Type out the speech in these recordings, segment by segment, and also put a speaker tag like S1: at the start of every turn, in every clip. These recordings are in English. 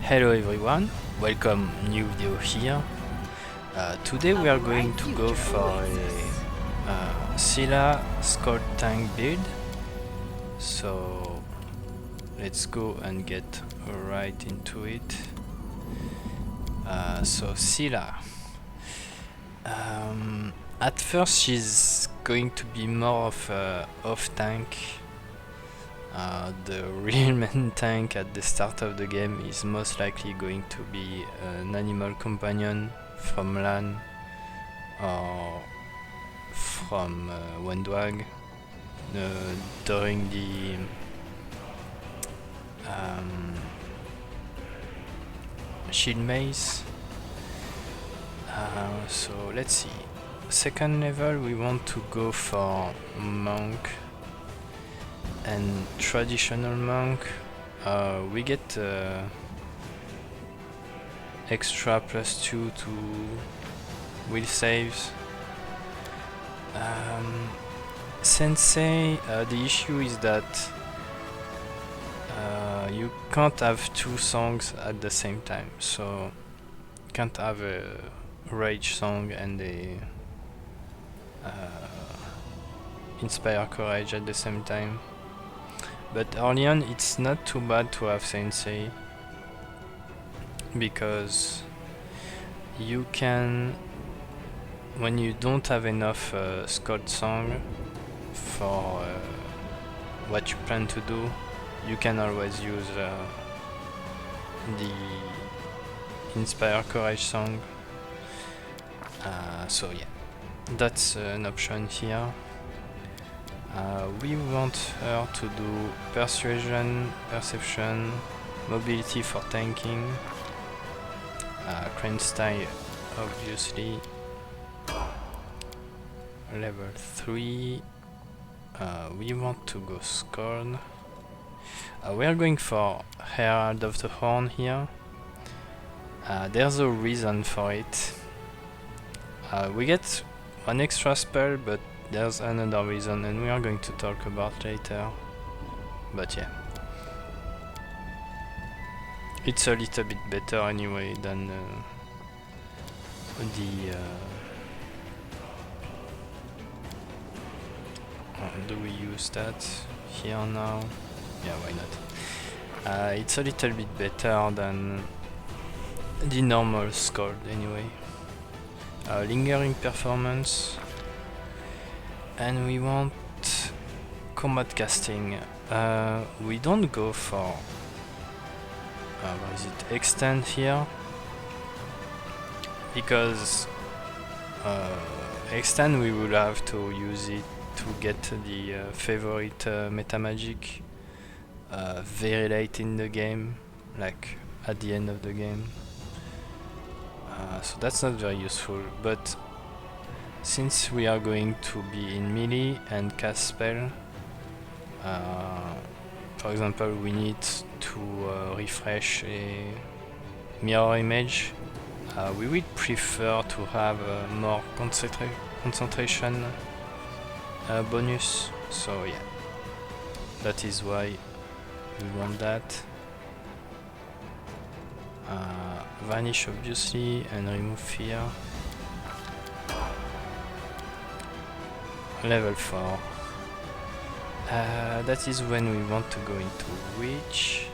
S1: Hello everyone, welcome new video here. Today we are going to go for a Seelah Skald tank build. So let's go and get right into it. So Seelah. At first she's going to be more of a off tank. The real main tank at the start of the game is most likely going to be an animal companion from LAN or from Wendwag during the shield maze. So let's see. Second level we want to go for monk and traditional monk. We get extra +2 to will saves. Sensei, the issue is that you can't have two songs at the same time, so you can't have a rage song and a inspire courage at the same time. But early on it's not too bad to have Sensei, because you can, when you don't have enough Skald song for what you plan to do, you can always use the Inspire Courage song. So yeah, that's an option here. We want her to do Persuasion, Perception, Mobility for tanking, Crane Style obviously, level 3. We want to go Skald. We are going for Herald of the Horn here. There's a reason for it. We get one extra spell, but there's another reason, and we are going to talk about later. But yeah, it's a little bit better anyway than do we use that here now? Yeah, why not? It's a little bit better than the normal Skald anyway. Lingering performance, and we want combat casting. We don't go for what is it, extend here, because extend we will have to use it to get the favorite meta magic very late in the game, like at the end of the game. So that's not very useful, but since we are going to be in melee and cast spell, for example we need to refresh a mirror image, we would prefer to have a more concentration bonus, so yeah, that is why we want that. Vanish obviously, and remove fear. Level 4. That is when we want to go into Witch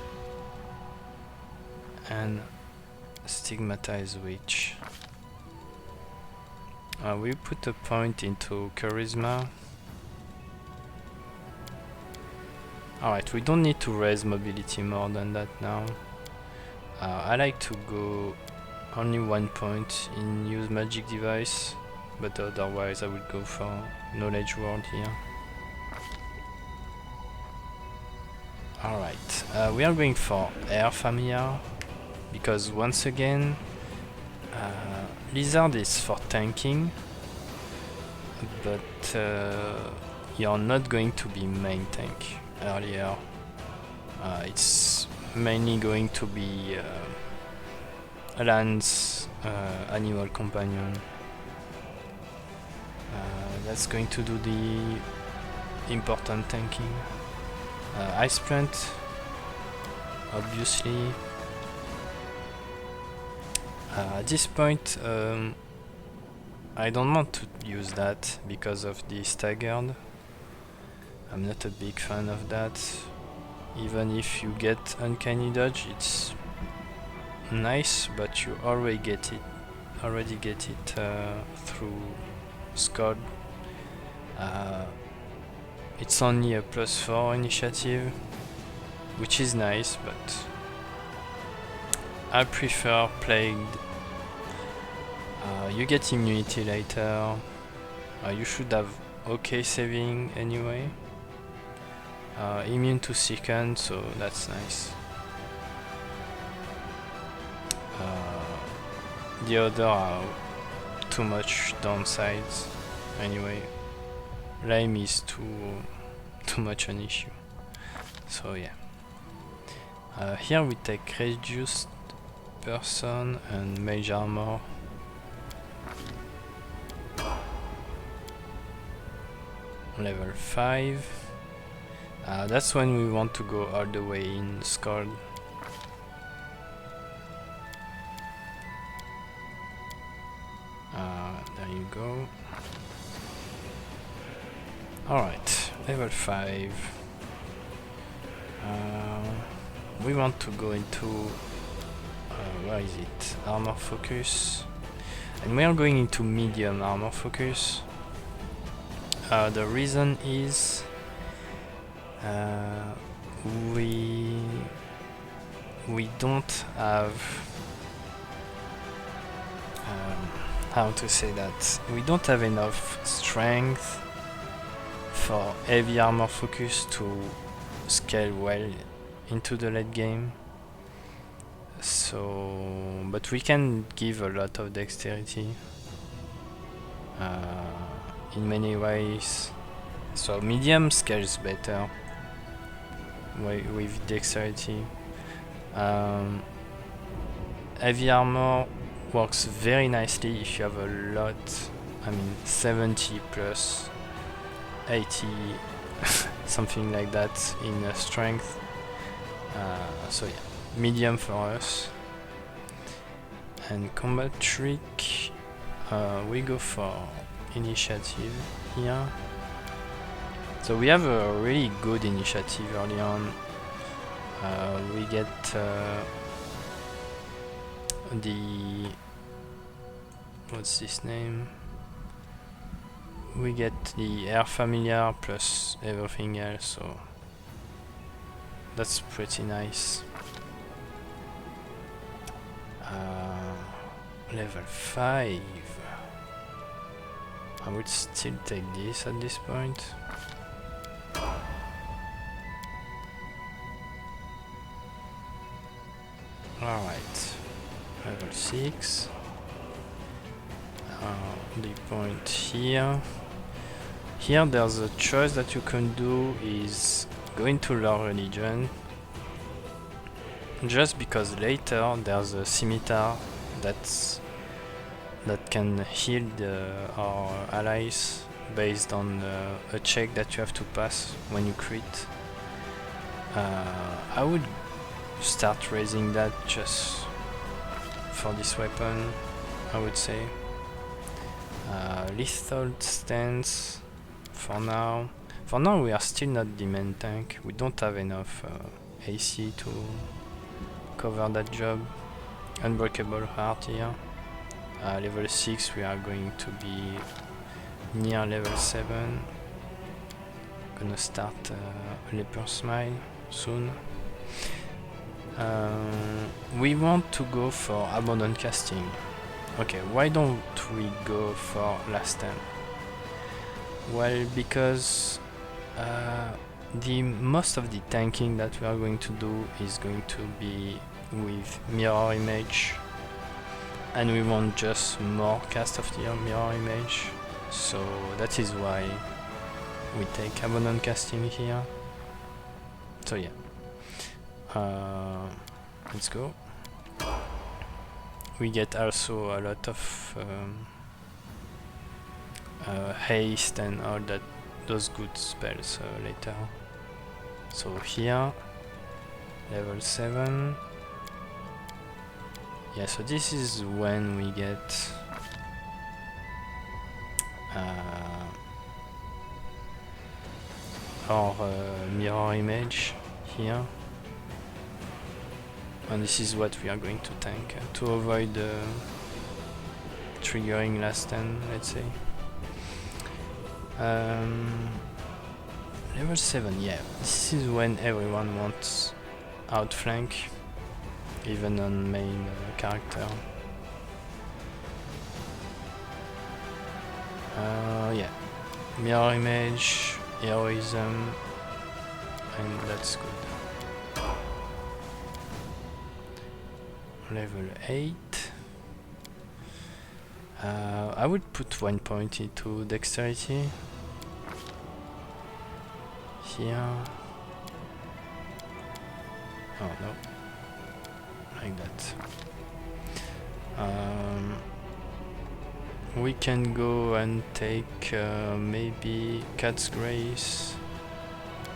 S1: and Stigmatized Witch. We put a point into Charisma. Alright, we don't need to raise mobility more than that now. I like to go only 1 point in use magic device, but otherwise I would go for knowledge world here. Alright, we are going for air familiar, because once again lizard is for tanking, but you're not going to be main tank earlier. It's mainly going to be Lan's animal companion. That's going to do the important tanking. Ice plant, obviously. At this point, I don't want to use that because of the staggered. I'm not a big fan of that. Even if you get uncanny dodge, it's nice, but you already get it through Skald. It's only a +4 initiative, which is nice, but I prefer Plagued. You get immunity later. You should have okay saving anyway. Immune to second, so that's nice. The other are too much downsides anyway. Lame is too much an issue. So yeah. Here we take reduced person and mage armor. Level 5. That's when we want to go all the way in Skald. There you go. Alright, level 5. We want to go into where is it? Armor focus. And we are going into medium armor focus. The reason is we don't have how to say that, we don't have enough strength for heavy armor focus to scale well into the late game. So, but we can give a lot of dexterity in many ways. So medium scales better with dexterity. Heavy armor works very nicely if you have a lot. I mean 70 plus 80 something like that in strength. So yeah, medium for us. And combat trick, we go for initiative here. So we have a really good initiative early on. We get the what's this name? We get the air familiar plus everything else, so that's pretty nice. Level 5. I would still take this at this point. Alright, level 6. The point here. Here there's a choice that you can do is go into Lreligion, just because later there's a Scimitar that can heal our allies based on a check that you have to pass when you crit. I would start raising that just for this weapon, I would say. Lethal stance for now. For now we are still not the main tank. We don't have enough AC to cover that job. Unbreakable heart here. Level 6 we are going to be near level 7. Gonna start Leper Smile soon. We want to go for Abandoned Casting. Okay, why don't we go for last stand? Well, because the most of the tanking that we are going to do is going to be with mirror image, and we want just more cast of the mirror image, so that is why we take Abandoned Casting here. So yeah, let's go. We get also a lot of haste and all that, those good spells later. So here, level 7. Yeah, so this is when we get our mirror image here, and this is what we are going to tank to avoid triggering last stand, let's say. Level 7, yeah, this is when everyone wants outflank, even on main character. Yeah, mirror image, heroism, and that's good. Level 8. I would put 1 point into dexterity here. Oh no, like that. We can go and take maybe Cat's Grace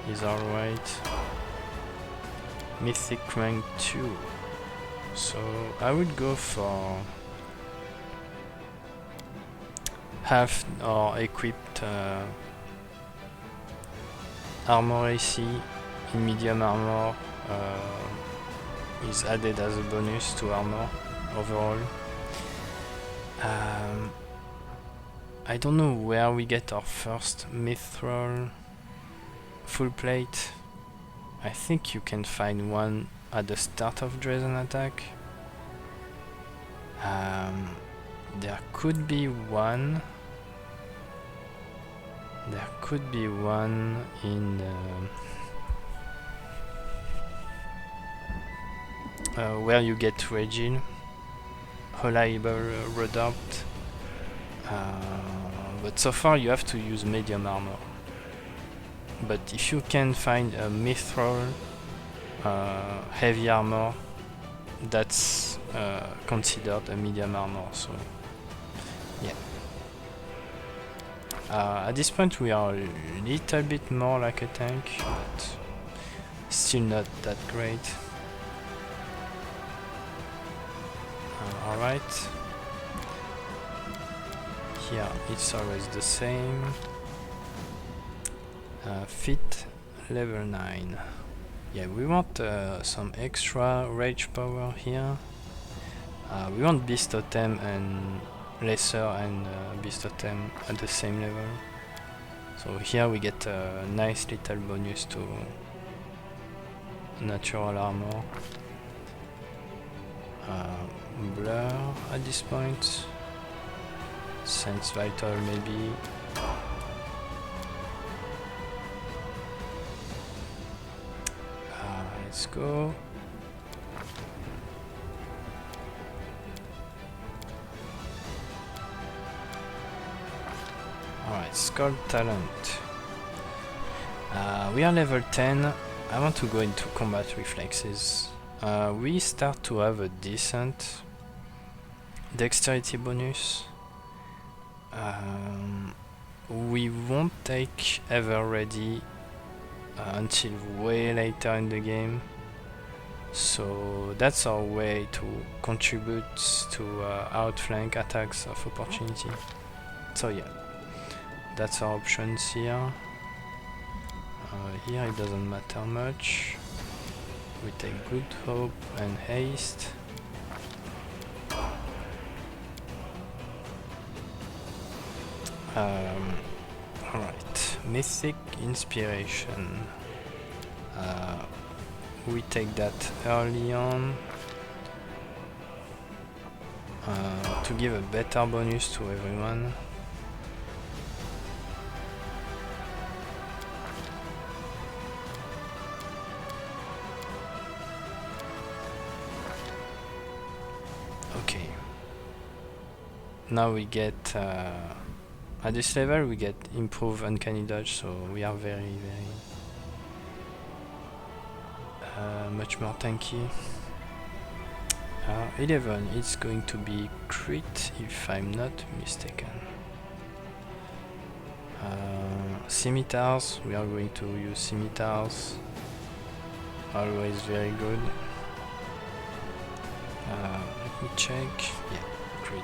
S1: is alright. Mythic rank 2. So I would go for half or equipped armor AC in medium armor is added as a bonus to armor overall. I don't know where we get our first mithril full plate. I think you can find one at the start of Drazen attack. There could be one. There could be one in where you get Regin, reliable redapt. But so far you have to use medium armor. But if you can find a mithril heavy armor, that's considered a medium armor. So yeah. At this point we are a little bit more like a tank, but still not that great. Alright. Here it's always the same. Fit level 9. Yeah, we want some extra rage power here. We want Beast Totem and Lesser and Beast Totem at the same level. So here we get a nice little bonus to natural armor. Blur at this point. Sense Vital maybe. Let's go. Alright, Skald talent. We are level 10. I want to go into combat reflexes. We start to have a decent dexterity bonus. We won't take ever ready until way later in the game, so that's our way to contribute to outflank attacks of opportunity. So yeah, that's our options here. Here it doesn't matter much. We take Good Hope and Haste. Alright, Mythic Inspiration. We take that early on to give a better bonus to everyone. Okay. Now we get at this level we get improved uncanny dodge, so we are very much more tanky. 11, it's going to be crit if I'm not mistaken. Scimitars, we are going to use scimitars. Always very good. Let Let me check. Yeah, crit.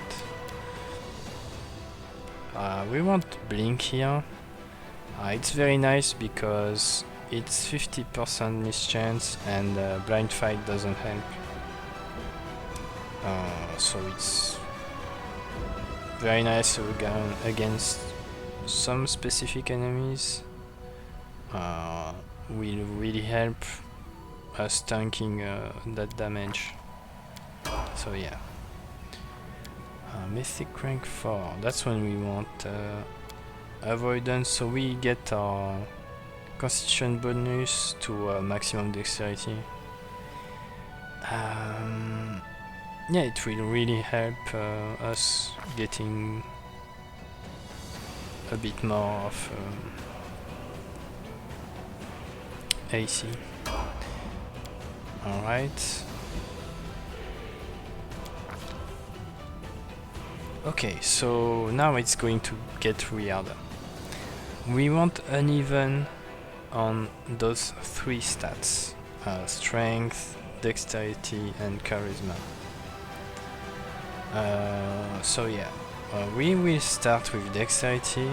S1: We want blink here. It's very nice because it's 50% mischance and blind fight doesn't help. So it's very nice against some specific enemies. Will really help us tanking that damage. So yeah. Mythic rank 4, that's when we want avoidance, so we get our constitution bonus to maximum dexterity. Yeah, it will really help us getting a bit more of AC. Alright. Okay, so now it's going to get weird. We want uneven on those three stats. Strength, dexterity and charisma. So yeah, we will start with dexterity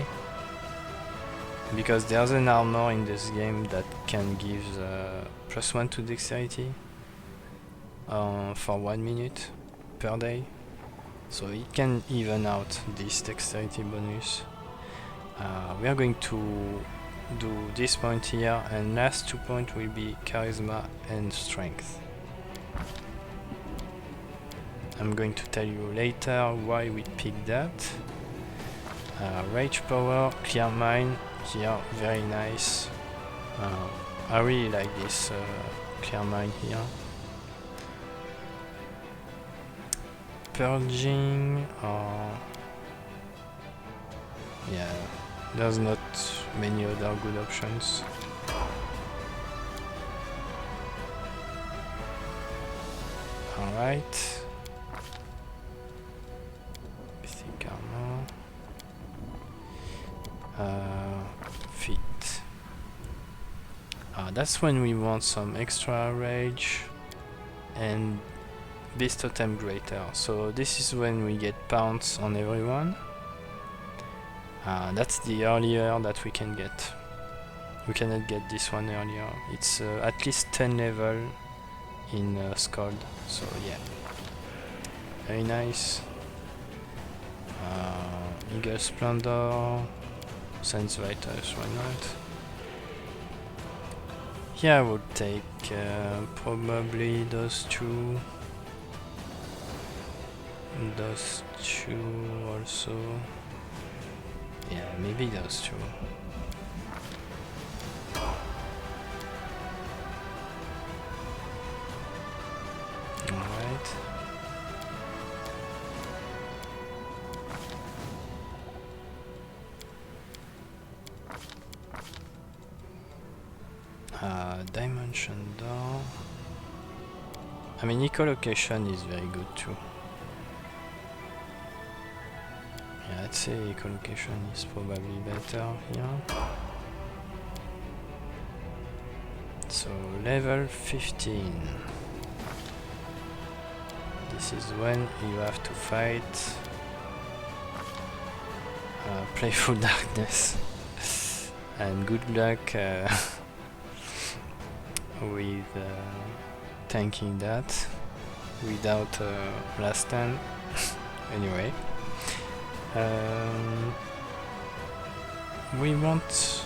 S1: because there's an armor in this game that can give +1 to dexterity for 1 minute per day. So it can even out this dexterity bonus. We are going to do this point here, and last 2 points will be charisma and strength. I'm going to tell you later why we picked that. Rage power, clear mind, here, very nice. I really like this clear mind here. Purging, yeah, there's not many other good options. Alright. Basic armor. Feet. That's when we want some extra rage and this totem greater. So this is when we get pounce on everyone. That's the earlier that we can get. We cannot get this one earlier. It's at least 10 level in Skald. So yeah, very nice. Eagle Splendor, Sense Vitals, why not? Here I would take probably those two. Those two also. Yeah, maybe those two. Alright. Dimension door. I mean, echolocation is very good too. Yeah, I'd say echolocation is probably better here. So level 15. This is when you have to fight Playful Darkness. And good luck with tanking that without last stand. Anyway. We want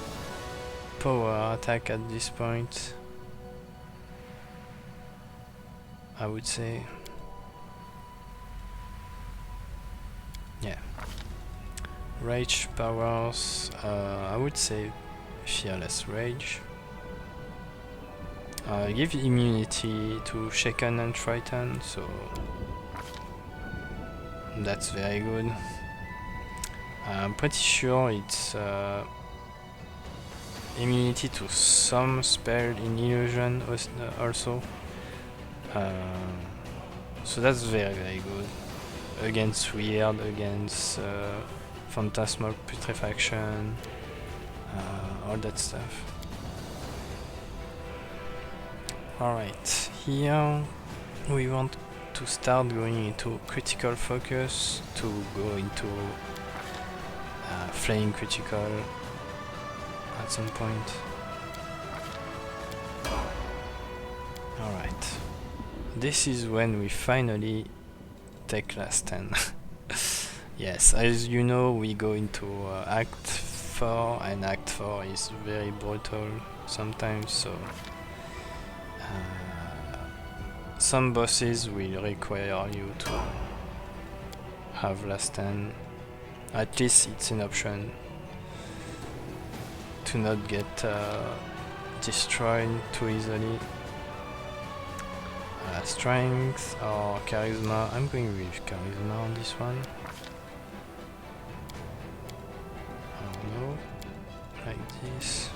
S1: power attack at this point, I would say. Yeah. Rage powers, I would say Fearless Rage. Give immunity to Shaken and Frightened, so that's very good. I'm pretty sure it's immunity to some spell in Illusion also. So that's very good. Against Weird, against Phantasmal Putrefaction, all that stuff. Alright, here we want to start going into critical focus, to go into flaying critical at some point. Alright. This is when we finally take last 10. Yes, as you know, we go into Act 4, and Act 4 is very brutal sometimes, so some bosses will require you to have last 10. At least it's an option to not get destroyed too easily. Strength or charisma. I'm going with charisma on this one. Oh no, like this.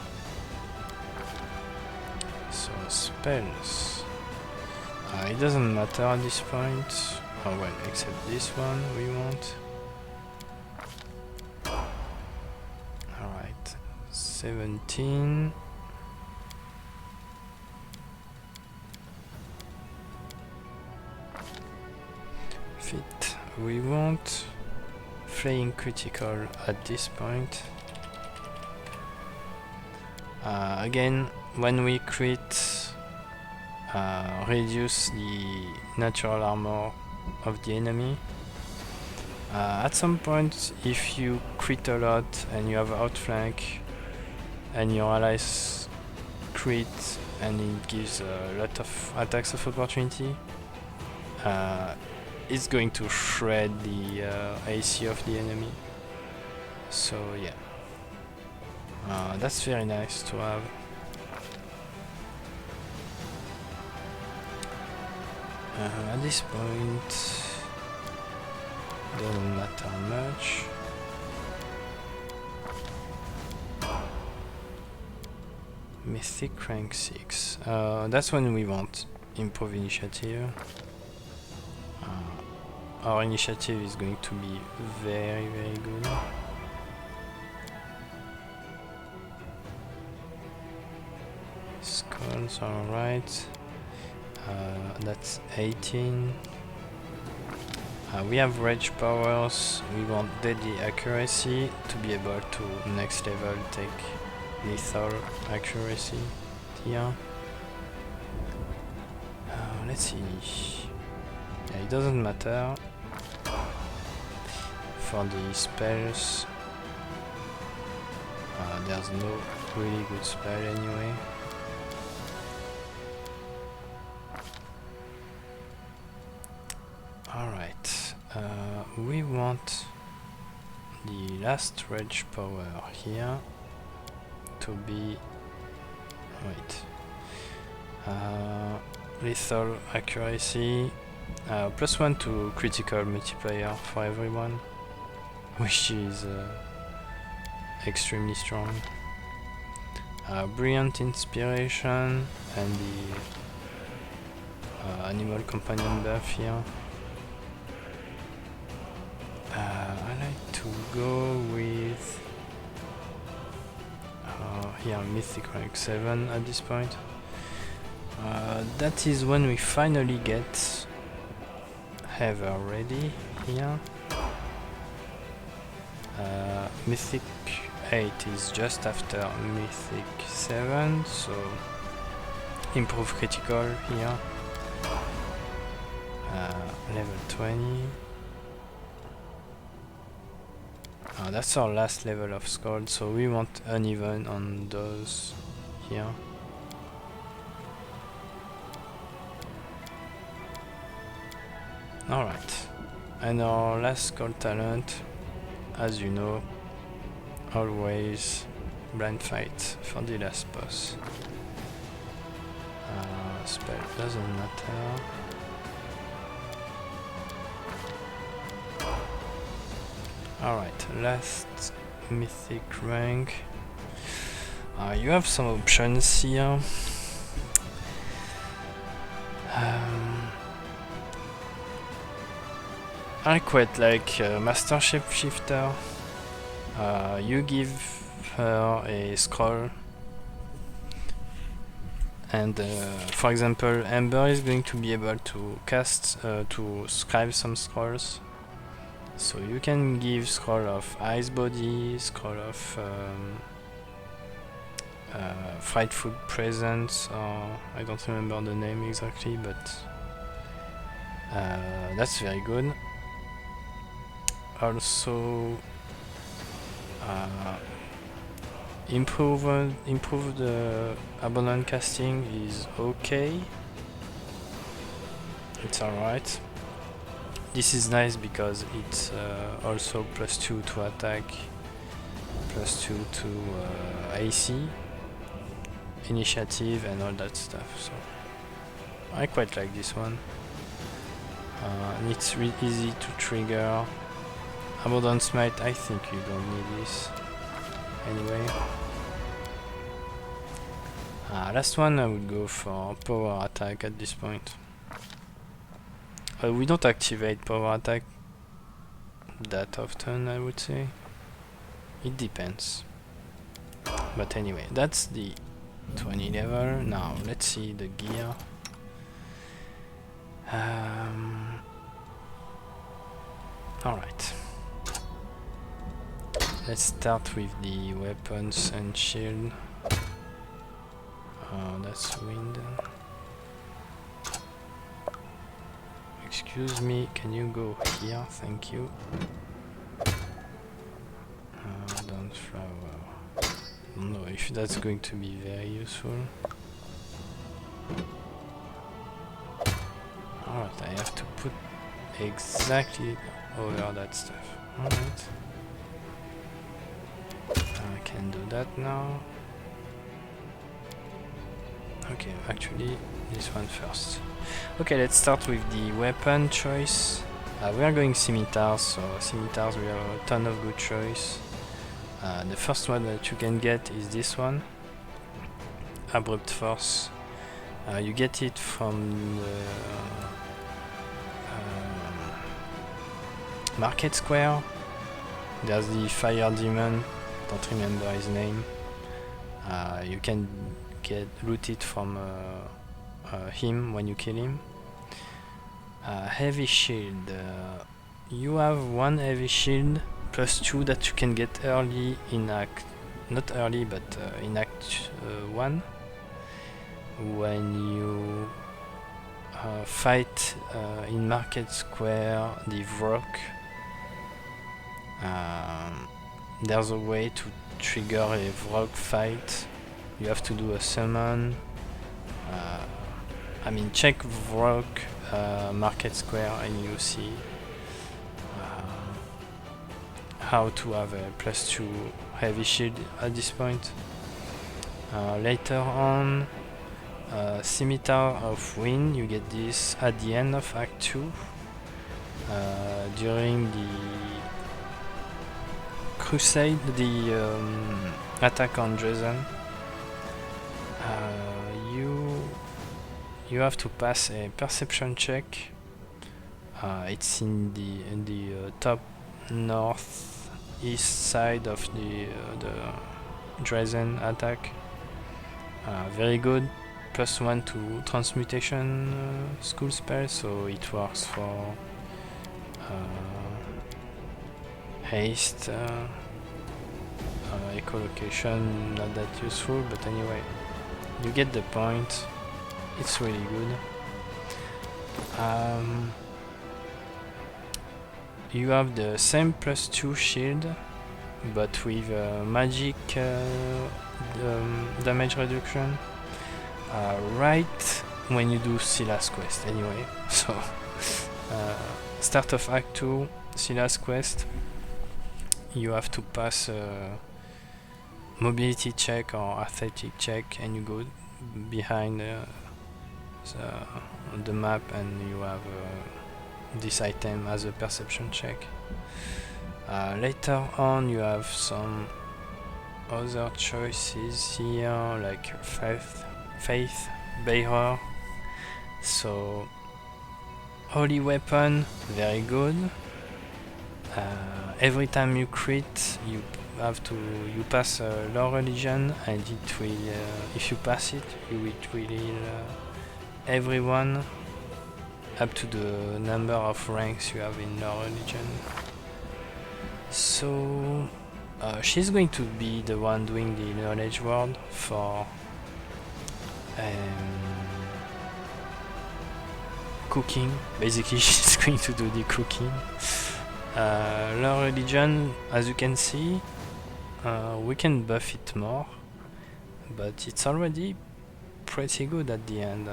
S1: So spells. It doesn't matter at this point. Oh well, except this one we want. Alright, 17. Fit. We want flaying critical at this point. Again, when we crit, reduce the natural armor of the enemy. At some point, if you crit a lot and you have outflank and your allies crit and it gives a lot of attacks of opportunity, it's going to shred the AC of the enemy. So yeah, that's very nice to have. At this point, doesn't matter much. Mythic rank 6. That's when we want improve initiative. Our initiative is going to be very, very good. Skulls are alright. That's 18. We have rage powers. We want deadly accuracy to be able to next level take lethal accuracy here. Let's see. Yeah, it doesn't matter for the spells. There's no really good spell anyway. Alright, we want the last rage power here to be lethal accuracy, +1 to critical multiplier for everyone, which is extremely strong. Brilliant inspiration and the animal companion buff here. I like to go with here mythic rank 7 at this point. That is when we finally get Hare ready here. Mythic 8 is just after mythic 7, so improve critical here. Level 20. That's our last level of Skald, so we want uneven on those here. Alright, and our last Skald talent, as you know, always blind fight for the last boss. Spell doesn't matter. Alright, last mythic rank. You have some options here. I quite like Master Shapeshifter. You give her a scroll And for example, Ember is going to be able to cast, to scribe some scrolls. So you can give scroll of Ice Body, scroll of Frightful Presence, or I don't remember the name exactly, but that's very good. Also, improved abundant casting is okay. It's alright. This is nice because it's also +2 to attack, +2 to AC, initiative, and all that stuff. So I quite like this one. And it's really easy to trigger. Abundant Smite, I think you don't need this anyway. Last one, I would go for power attack at this point. We don't activate power attack that often, I would say. It depends. But anyway, that's the 20 level. Now let's see the gear. Alright. Let's start with the weapons and shield. That's wind. Excuse me, can you go here? Thank you. Don't flower. Don't know if that's going to be very useful. Alright, I have to put exactly over that stuff. Alright. I can do that now. Okay, actually, this one first. Okay, let's start with the weapon choice. We are going scimitars, so scimitars we have a ton of good choice. The first one that you can get is this one, Abrupt Force. You get it from the Market Square. There's the Fire Demon, don't remember his name. You can loot it from him when you kill him. Heavy shield. You have one heavy shield +2 that you can get early in act, not early, but in act 1 when you fight in Market Square the Vrock. There's a way to trigger a Vrock fight. You have to do a summon. I mean, check Vrock Market Square and you see how to have a +2 heavy shield at this point. Later on, Scimitar of Wind, you get this at the end of Act 2 during the Crusade, the attack on Dresden. You have to pass a perception check. It's in the top northeast side of the Dresden attack. Very good. +1 to transmutation school spell, so it works for haste. Echolocation, not that useful, but anyway, you get the point. It's really good. You have the same +2 shield, but with magic damage reduction. Right when you do Seelah's quest, anyway. So, start of Act 2, Seelah's quest. You have to pass a mobility check or athletic check, and you go behind the map, and you have this item as a perception check. Later on, you have some other choices here, like Faith, Bearer. So, Holy Weapon, very good. Every time you crit, you you pass Lreligion, and it will if you pass it, it will heal everyone up to the number of ranks you have in Lreligion. So she's going to be the one doing the knowledge world for cooking. Basically, she's going to do the cooking. Lreligion, as you can see, we can buff it more, but it's already pretty good at the end.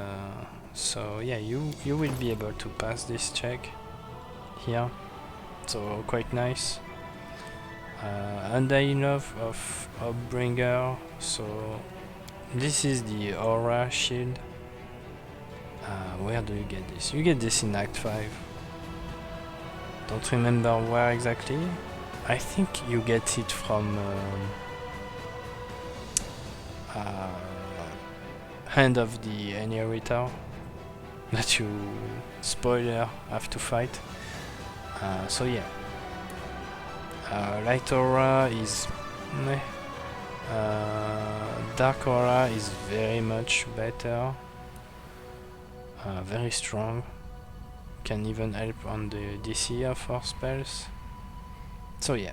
S1: So yeah, you will be able to pass this check here. So quite nice. Undying Love of Upbringer. So this is the aura shield. Where do you get this? You get this in Act 5. Don't remember where exactly. I think you get it from Hand of the Inheritor that you, spoiler, have to fight. So yeah. Light Aura is meh. Dark Aura is very much better. Very strong. Can even help on the DC of our spells. So yeah.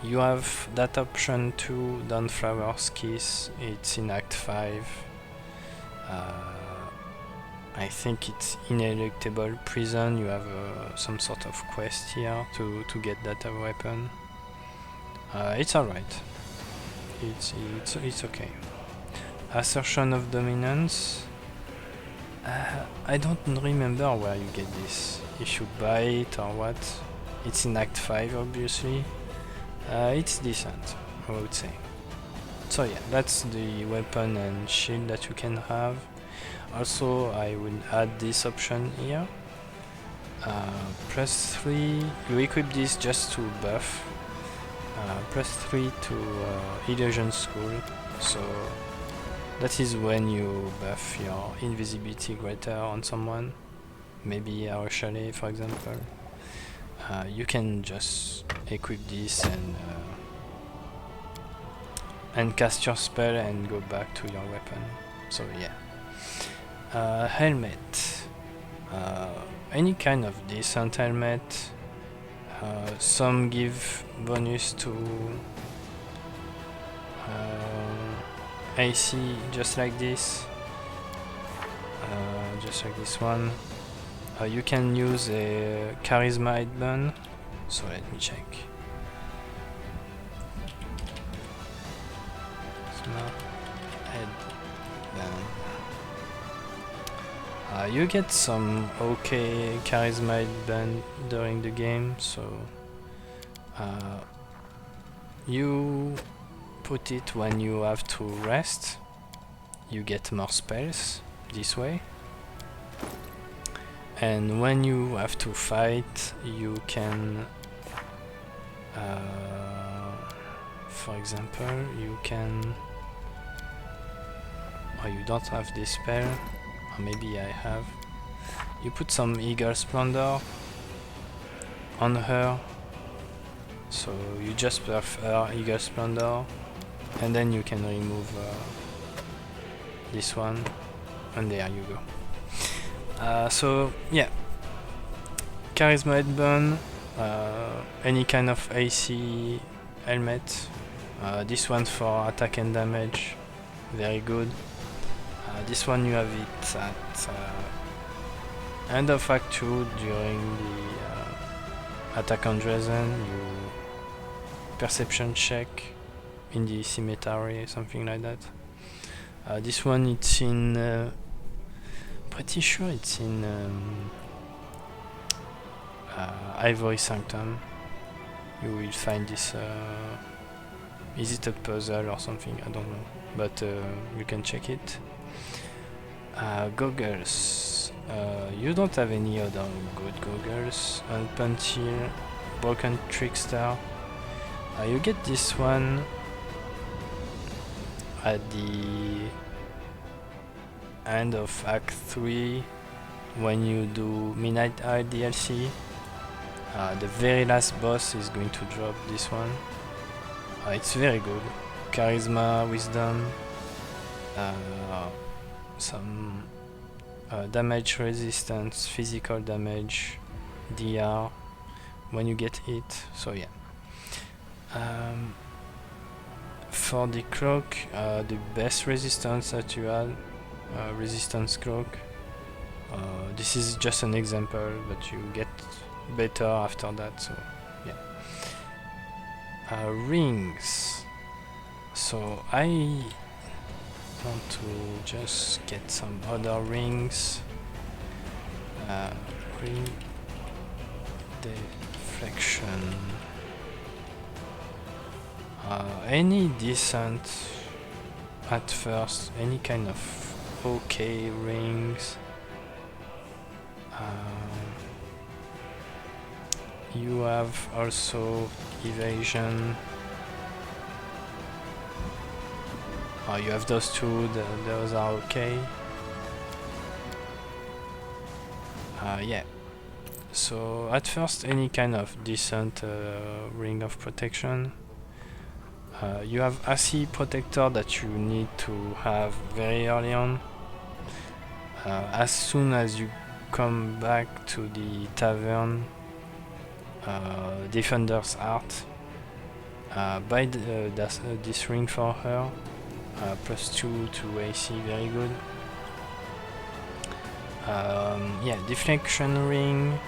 S1: You have that option too, Dawnflower's Kiss. It's in Act 5. I think it's Ineluctable Prison. You have some sort of quest here to get that weapon. It's alright. It's okay. Assertion of Dominance. I don't remember where you get this. If you buy it or what. It's in Act 5, obviously. It's decent, I would say. So yeah, that's the weapon and shield that you can have. Also, I will add this option here. +3, you equip this just to buff. +3 to Illusion School. So that is when you buff your invisibility greater on someone. Maybe our chalet, for example. You can just equip this and cast your spell and go back to your weapon. So yeah. Helmet. Any kind of decent helmet. Some give bonus to AC, just like this. Just like this one. You can use a Charisma Headband. So let me check. You get some okay Charisma Headband during the game, so you put it when you have to rest. You get more spells this way. And when you have to fight, you can, for example, you can, or you don't have this spell, or maybe I have, you put some Eagle Splendor on her, so you just buff her Eagle Splendor, and then you can remove this one, and there you go. So yeah, Charisma Headband, any kind of AC helmet. This one for attack and damage, very good. This one you have it at end of Act 2 during the attack on Dresden. You perception check in the cemetery, something like that. This one it's in. Pretty sure it's in Ivory Sanctum. You will find this. Is it a puzzle or something? I don't know, but you can check it. Goggles. You don't have any other good goggles until Broken Trickster. You get this one at the end of Act 3 when you do Midnight Eye DLC. The very last boss is going to drop this one. It's very good. Charisma, wisdom, some damage resistance, physical damage, DR when you get hit. So yeah. For the cloak, the best resistance that you had, resistance cloak. This is just an example, but you get better after that. So yeah. Rings. So I want to just get some other rings. Ring deflection. Any decent at first, any kind of okay rings. You have also evasion. You have those two, those are okay. Yeah. So at first, any kind of decent ring of protection. You have AC protector that you need to have very early on. As soon as you come back to the tavern, Defender's Art, buy this ring for her, +2 to AC, very good. Yeah, deflection ring,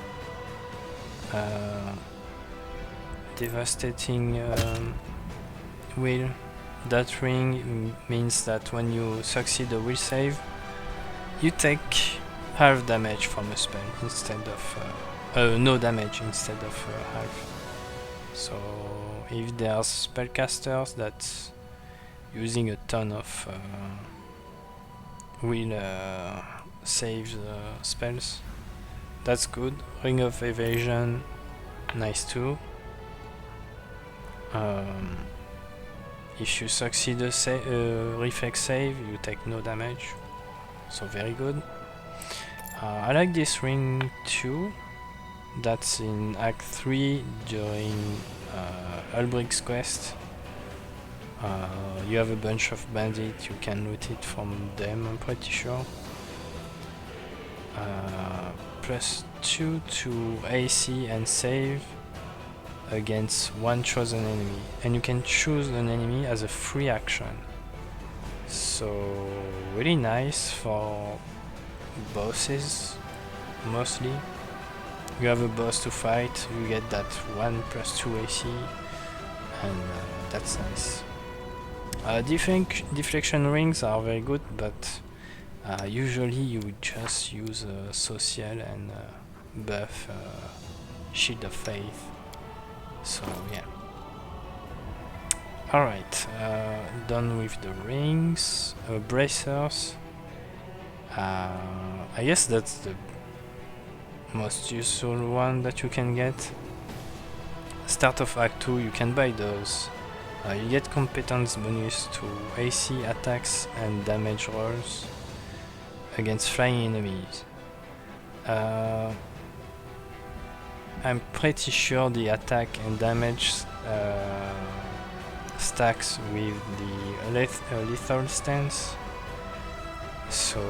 S1: devastating will. That ring means that when you succeed a will save, you take half damage from a spell instead of no damage instead of half. So if there's spellcasters that's using a ton of will save spells, that's good. Ring of Evasion, nice too. If you succeed a reflex save, you take no damage, so very good. I like this ring too. That's in Act 3 during Ulbricht's quest. You have a bunch of bandits, you can loot it from them, I'm pretty sure. +2 to AC and save against one chosen enemy, and you can choose an enemy as a free action. So really nice for bosses mostly. You have a boss to fight, you get that 1 +2 AC, and that's nice. Deflection rings are very good, but usually you would just use social and buff Shield of Faith. So yeah. Alright, done with the rings. Bracers. I guess that's the most useful one that you can get. Start of Act 2, you can buy those. You get competence bonus to AC attacks and damage rolls against flying enemies. I'm pretty sure the attack and damage stacks with the lethal stance, so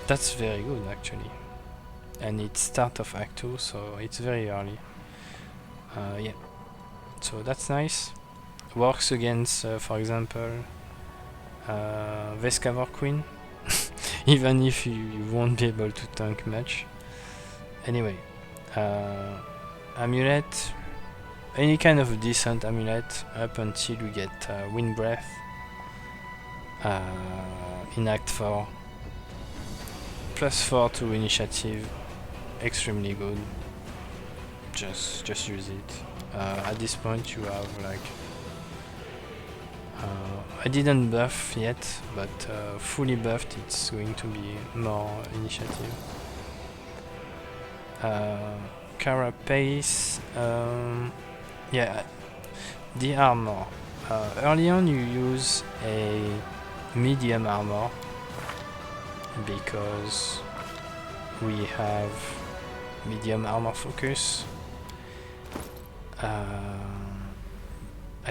S1: that's very good actually. And it's start of Act 2, so it's very early. Yeah, so that's nice. Works against, for example, Vescavor Queen, even if you won't be able to tank much. Anyway, amulet, any kind of decent amulet up until you get Wind Breath in Act 4. +4 to initiative, extremely good. Just use it. At this point you have like I didn't buff yet, but fully buffed it's going to be more initiative. Carapace, yeah, the armor. Early on you use a medium armor because we have medium armor focus, I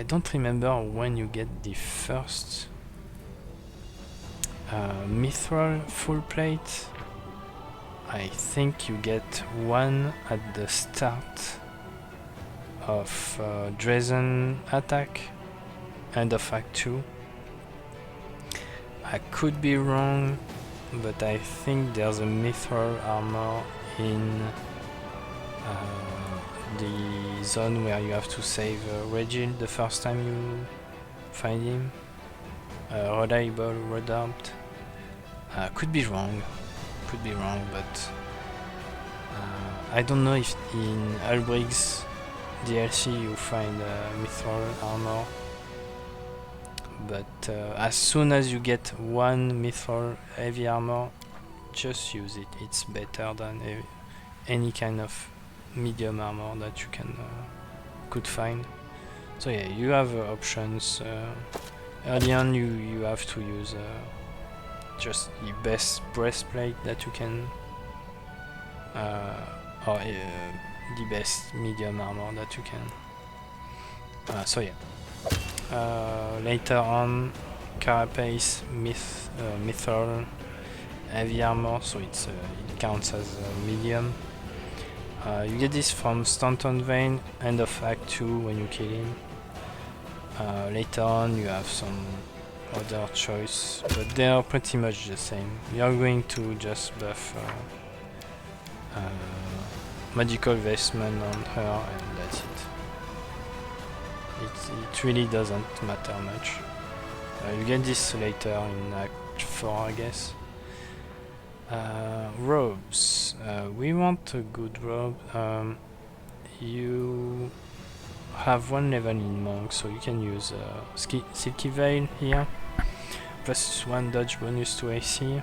S1: don't remember when you get the first mithril full plate. I think you get one at the start of Drazen attack, end of Act 2. I could be wrong, but I think there's a mithril armor in the zone where you have to save Regil the first time you find him. Reliable, redoubted. Could be wrong, but I don't know if in Albrig's DLC you find mithril armor. But as soon as you get one mithril heavy armor, just use it. It's better than any kind of medium armor that you could find. So yeah, you have options. Early on, you have to use just the best breastplate that you can, or the best medium armor that you can. So yeah. Later on, carapace, mithril, heavy armor, so it counts as medium. You get this from Stanton Vein, end of Act 2 when you kill him. Later on you have some other choice, but they are pretty much the same. You are going to just buff magical vestment on her and that's it. It really doesn't matter much. You get this later in Act 4, I guess. Robes. We want a good robe. You have one level in Monk, so you can use Silky Veil here. Plus 1 dodge bonus to AC.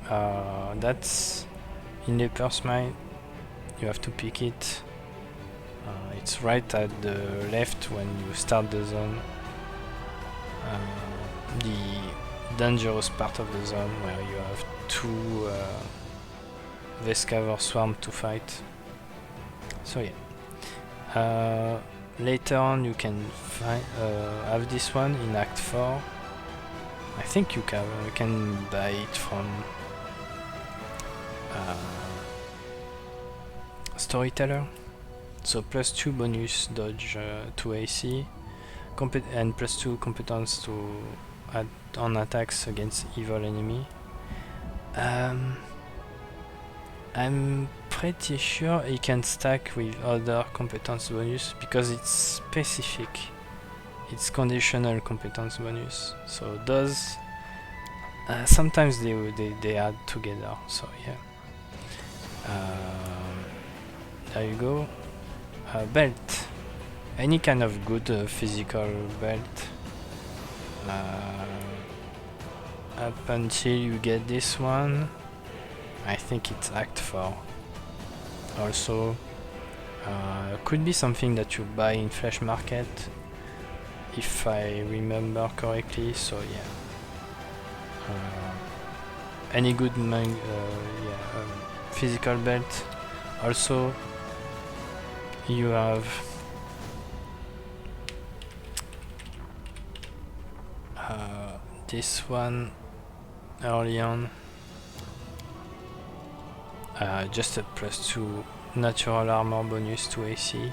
S1: That's in Leper's Mine. You have to pick it. It's right at the left when you start the zone. The dangerous part of the zone where you have 2 Vescavor Swarm to fight. So yeah. Later on you can have this one in Act 4. I think you can buy it from Storyteller. So plus 2 bonus dodge to AC, and plus 2 competence to add on attacks against evil enemy. I'm pretty sure it can stack with other competence bonus because it's specific. It's conditional competence bonus. So those sometimes they add together. So yeah. There you go. Belt. Any kind of good physical belt. Up until you get this one. I think it's Act 4. Also, could be something that you buy in Flesh Market, if I remember correctly. So yeah. Any good physical belt. Also, you have this one early on, just a plus 2 natural armor bonus to AC.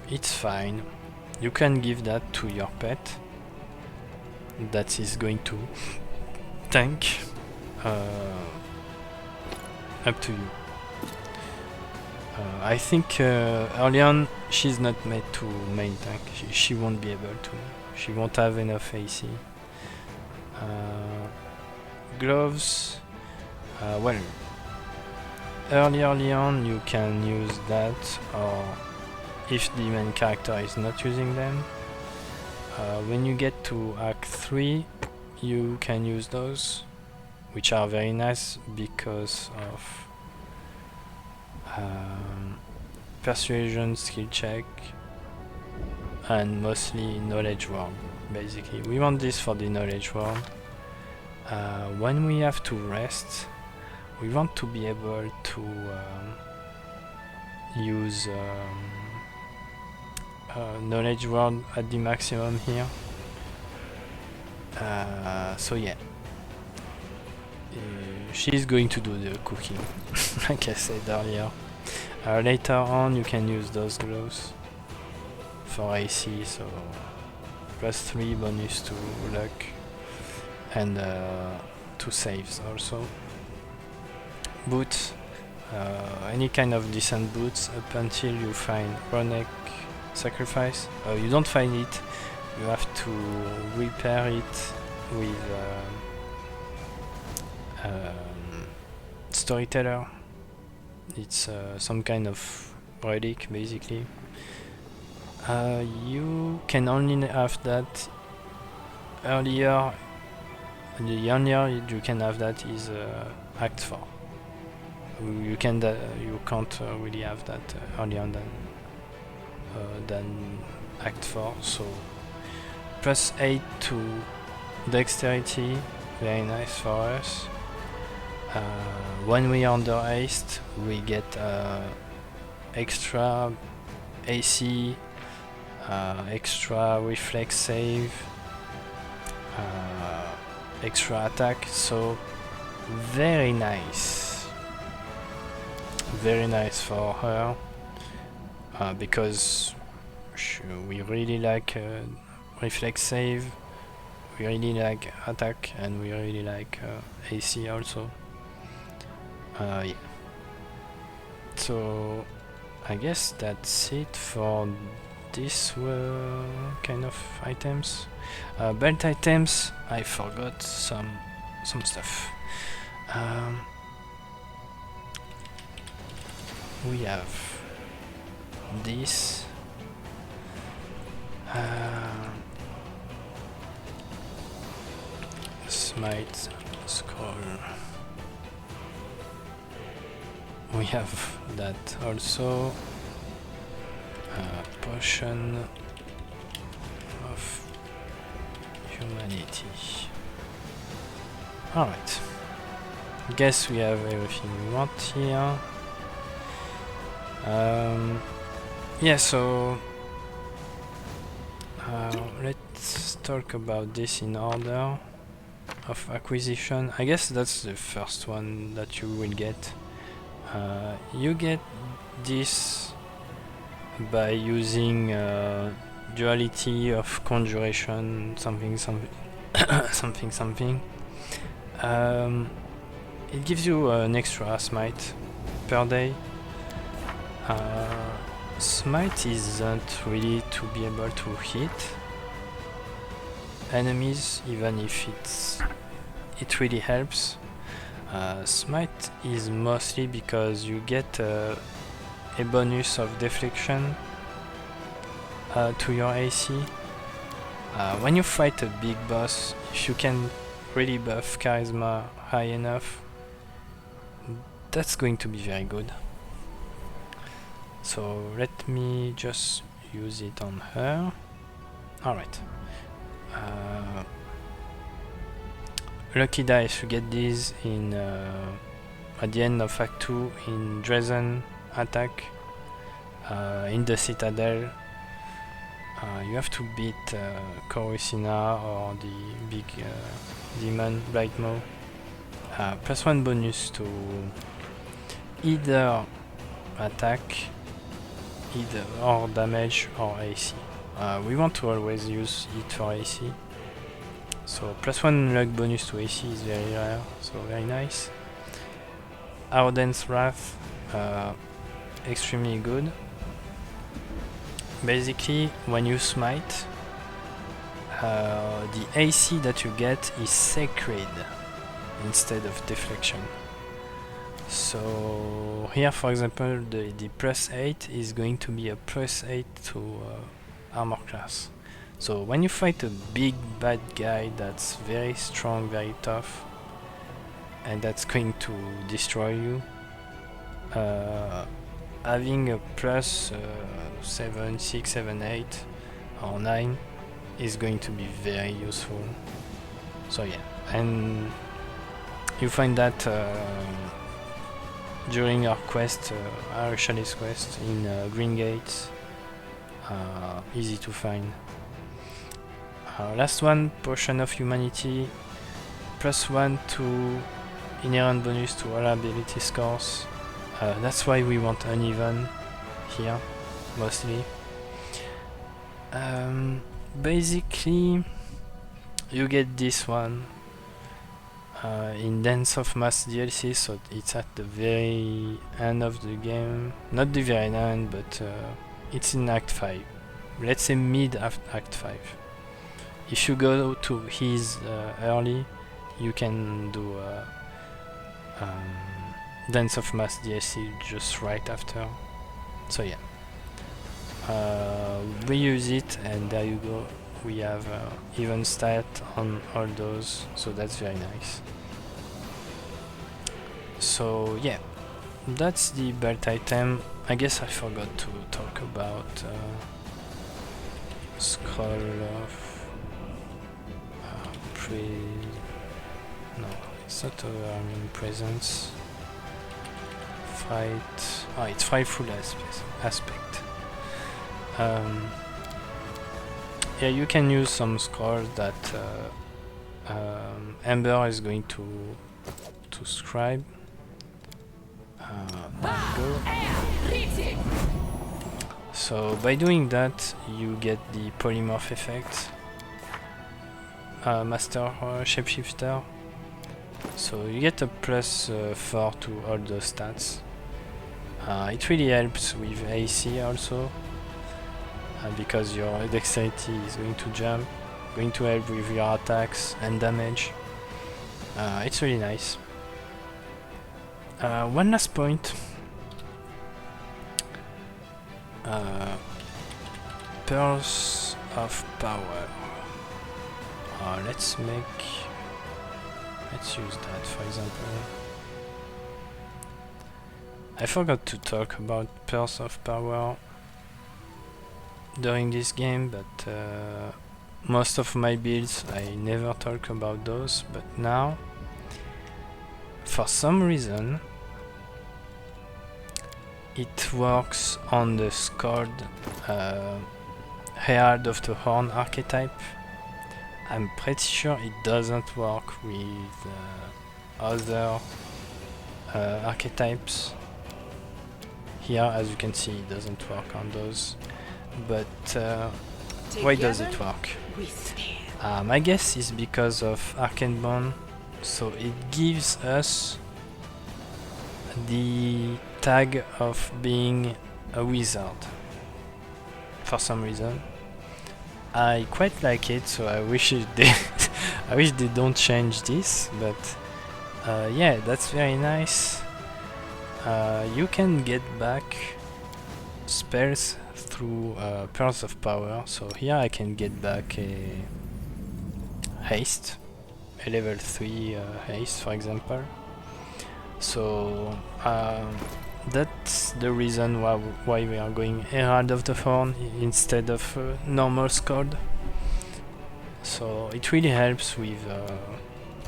S1: It's fine. You can give that to your pet. That is going to tank. Up to you. I think early on she's not made to main tank. She won't be able to. She won't have enough AC. Gloves. Well, early on you can use that, or if the main character is not using them. When you get to Act 3, you can use those, which are very nice because of Persuasion, skill check, and mostly knowledge world. Basically, we want this for the knowledge world. When we have to rest, we want to be able to use knowledge word at the maximum here. So yeah, she's going to do the cooking, like I said earlier. Later on you can use those gloves for AC, so +3 bonus to luck and 2 saves also. Boots, any kind of decent boots up until you find Ronek Sacrifice. You don't find it, you have to repair it with Storyteller. It's some kind of relic basically. You can only have that earlier. The earlier you can have that is Act 4. You can't really have that earlier than Act 4. So +8 to Dexterity, very nice for us. When we under haste, we get extra AC, extra reflex save, extra attack, so very nice for her, because we really like reflex save, we really like attack, and we really like AC also. Yeah. So I guess that's it for this kind of items. Belt items, I forgot some stuff. We have this. Smite scroll. We have that also. Potion of humanity. Alright. Guess we have everything we want here. Yeah, so let's talk about this in order of acquisition. I guess that's the first one that you will get. You get this by using duality of conjuration, something. It gives you an extra smite per day. Smite isn't really to be able to hit enemies, even if it really helps. Smite is mostly because you get a bonus of deflection to your AC. When you fight a big boss, if you can really buff charisma high enough, that's going to be very good. So let me just use it on her. Alright. Lucky dice, you get these in at the end of Act 2 in Dresden attack, in the Citadel. You have to beat Coruscant or the big demon Blightmaw. +1 bonus to either attack, or damage or AC. We want to always use it for AC. So +1 luck bonus to AC is very rare, so very nice. Arden's Wrath, extremely good. Basically, when you smite, the AC that you get is sacred instead of deflection. So here, for example, the +8 is going to be a +8 to armor class. So when you fight a big bad guy that's very strong, very tough, and that's going to destroy you, having a +7, 6, 7, 8 or 9 is going to be very useful. So yeah, and you find that during our quest, our chalice quest in Green Gate. Easy to find. Last one, Potion of Humanity, +1 to inherent bonus to all ability scores. That's why we want uneven here, mostly. Basically, you get this one in Dance of Mass DLC, so it's at the very end of the game. Not the very end, but it's in Act 5. Let's say mid Act 5. If you go to his early, you can do Dance of Mass DLC just right after. So yeah, we use it, and there you go. We have even stat on all those, so that's very nice. So yeah, that's the belt item. I guess I forgot to talk about Scroll of no, it's not overwhelming presence. Fight. Oh, it's frightful aspect. Yeah, you can use some scrolls that Ember is going to scribe. There you go. So by doing that, you get the polymorph effect. Master Shapeshifter. So you get a +4 to all those stats. It really helps with AC also, because your dexterity is going to jump, going to help with your attacks and damage. It's really nice. One last point. Pearls of Power. Let's use that, for example. I forgot to talk about Pearls of Power during this game, but most of my builds I never talk about those, but now, for some reason, it works on the Skald Herald of the Horn archetype. I'm pretty sure it doesn't work with other archetypes. Here, as you can see, it doesn't work on those. But why does it work? My guess is because of Arcane Bond. So it gives us the tag of being a wizard for some reason. I quite like it, so I wish they don't change this, but yeah, that's very nice. You can get back spells through Pearls of Power. So here I can get back a haste, a level 3 haste, for example. So that's the reason why we are going Herald of the Horn instead of normal Skald. So it really helps with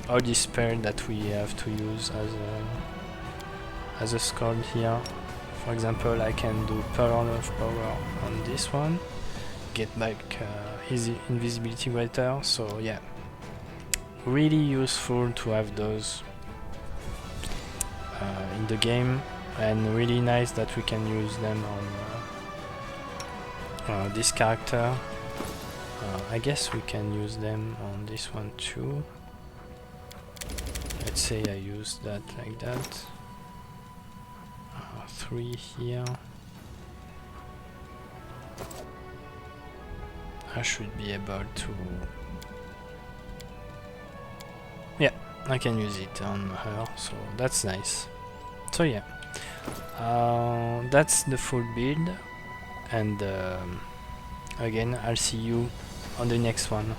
S1: all the spells that we have to use as a Skald here. For example, I can do Pearl of Power on this one, get back his invisibility greater. So yeah, really useful to have those in the game, and really nice that we can use them on this character. I guess we can use them on this one too. Let's say I use that like that. 3 here. I should be able to... Yeah, I can use it on her, so that's nice. So yeah, that's the full build, and again, I'll see you on the next one.